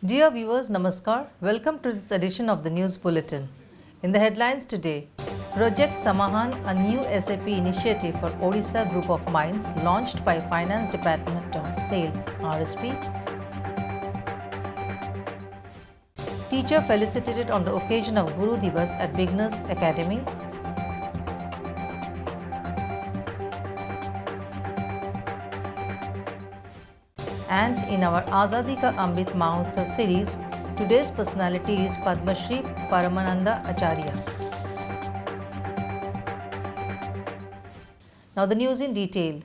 Dear viewers, Namaskar. Welcome to this edition of the News Bulletin. In the headlines today, Project Samahan, a new SAP initiative for Odisha Group of Mines launched by Finance Department of SAIL, RSP. Teacher felicitated on the occasion of Guru Divas at Beginners Academy. And in our Azadi Ka Amrit Mahotsav series, today's personality is Padma Shri Paramananda Acharya. Now the news in detail.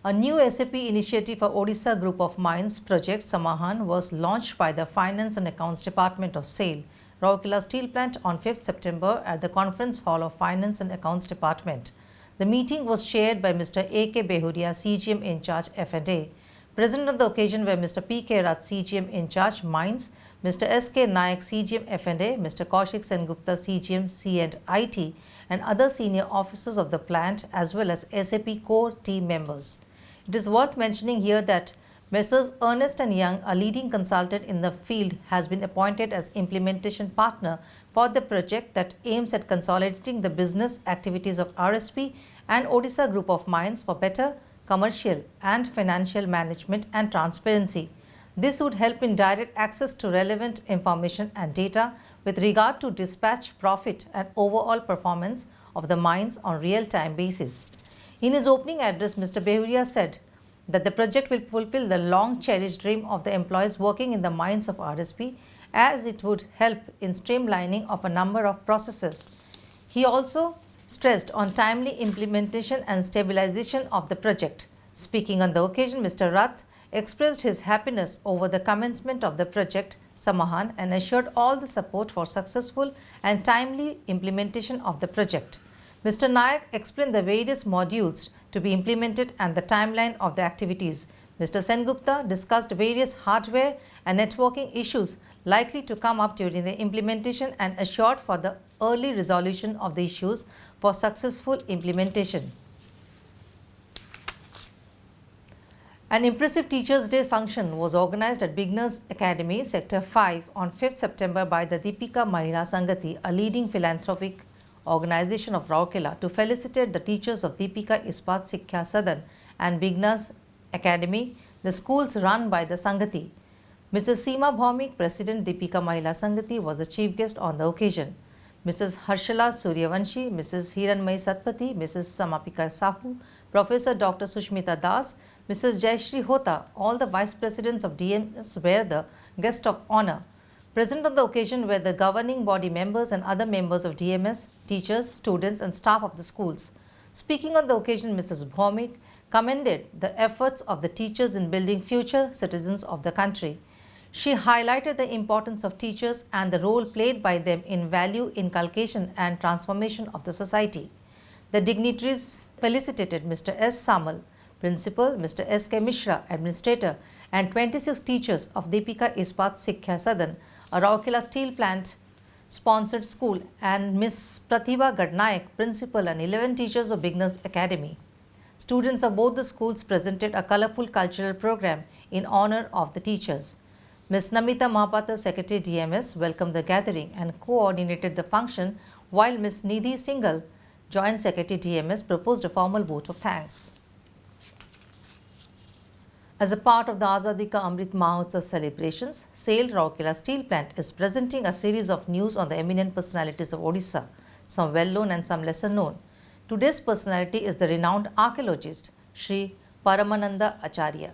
A new SAP initiative for Odisha Group of Mines Project Samahan was launched by the Finance and Accounts Department of SAIL, Rourkela Steel Plant on 5th September at the Conference Hall of Finance and Accounts Department. The meeting was chaired by Mr. A.K. Behuria, CGM in charge F&A. Present on the occasion were Mr. P.K. Rath, CGM in charge Mines, Mr. S.K. Nayak, CGM F&A, Mr. Kaushik Sengupta, CGM C&IT, and other senior officers of the plant as well as SAP core team members. It is worth mentioning here that Messrs. Ernst & Young, a leading consultant in the field, has been appointed as implementation partner for the project that aims at consolidating the business activities of RSP and Odisha Group of Mines for better commercial and financial management and transparency. This would help in direct access to relevant information and data with regard to dispatch, profit and overall performance of the mines on real-time basis. In his opening address, Mr. Behuria said that the project will fulfill the long-cherished dream of the employees working in the mines of RSP, as it would help in streamlining of a number of processes. He also stressed on timely implementation and stabilization of the project. Speaking on the occasion, Mr. Rath expressed his happiness over the commencement of the project Samahan and assured all the support for successful and timely implementation of the project. Mr. Nayak explained the various modules to be implemented and the timeline of the activities. Mr. Sengupta discussed various hardware and networking issues likely to come up during the implementation and assured for the early resolution of the issues for successful implementation. An impressive Teachers' Day function was organized at Beginners Academy, Sector 5 on 5th September by the Deepika Mahila Sangati, a leading philanthropic organization of Rourkela, to felicitate the teachers of Deepika Ispat Sikkha Sadan and Beginners Academy, the schools run by the Sangati. Mrs. Seema Bhaumik, President Deepika Mahila Sangati, was the chief guest on the occasion. Mrs. Harshala Suryavanshi, Mrs. Hiranmay Satpati, Mrs. Samapika Sahu, Professor Dr. Sushmita Das, Mrs. Jayashri Hota, all the vice presidents of DMS were the guest of honor. Present on the occasion were the governing body members and other members of DMS, teachers, students and staff of the schools. Speaking on the occasion, Mrs. Bhaumik commended the efforts of the teachers in building future citizens of the country. She highlighted the importance of teachers and the role played by them in value inculcation and transformation of the society. The dignitaries felicitated Mr. S. Samal, Principal, Mr. S. K. Mishra, Administrator, and 26 teachers of Deepika Ispat Sikkha Sadan, a Rourkela Steel Plant sponsored school, and Ms. Pratibha Gadnayak, Principal, and 11 teachers of Beginners Academy. Students of both the schools presented a colorful cultural program in honor of the teachers. Ms. Namita Mahapatra, Secretary DMS, welcomed the gathering and coordinated the function, while Ms. Nidhi Singhal, Joint Secretary DMS, proposed a formal vote of thanks. As a part of the Azadi Ka Amrit Mahotsav celebrations, SAIL Rourkela Steel Plant is presenting a series of news on the eminent personalities of Odisha, some well-known and some lesser known. Today's personality is the renowned archaeologist, Sri Paramananda Acharya.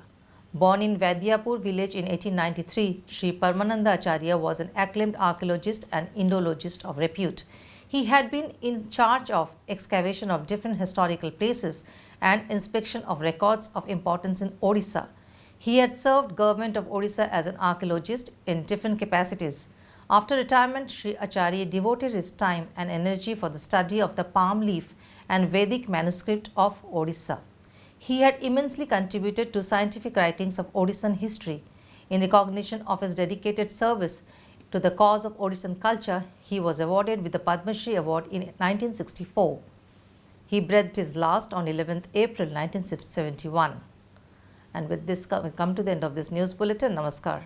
Born in Vaidyapur village in 1893, Sri Paramananda Acharya was an acclaimed archaeologist and Indologist of repute. He had been in charge of excavation of different historical places and inspection of records of importance in Odisha. He had served government of Odisha as an archaeologist in different capacities. After retirement, Sri Acharya devoted his time and energy for the study of the palm leaf and Vedic manuscript of Odisha. He had immensely contributed to scientific writings of Odishan history. In recognition of his dedicated service to the cause of Odishan culture, he was awarded with the Padma Shri Award in 1964. He breathed his last on 11th April 1971. And with this, we come to the end of this news bulletin. Namaskar.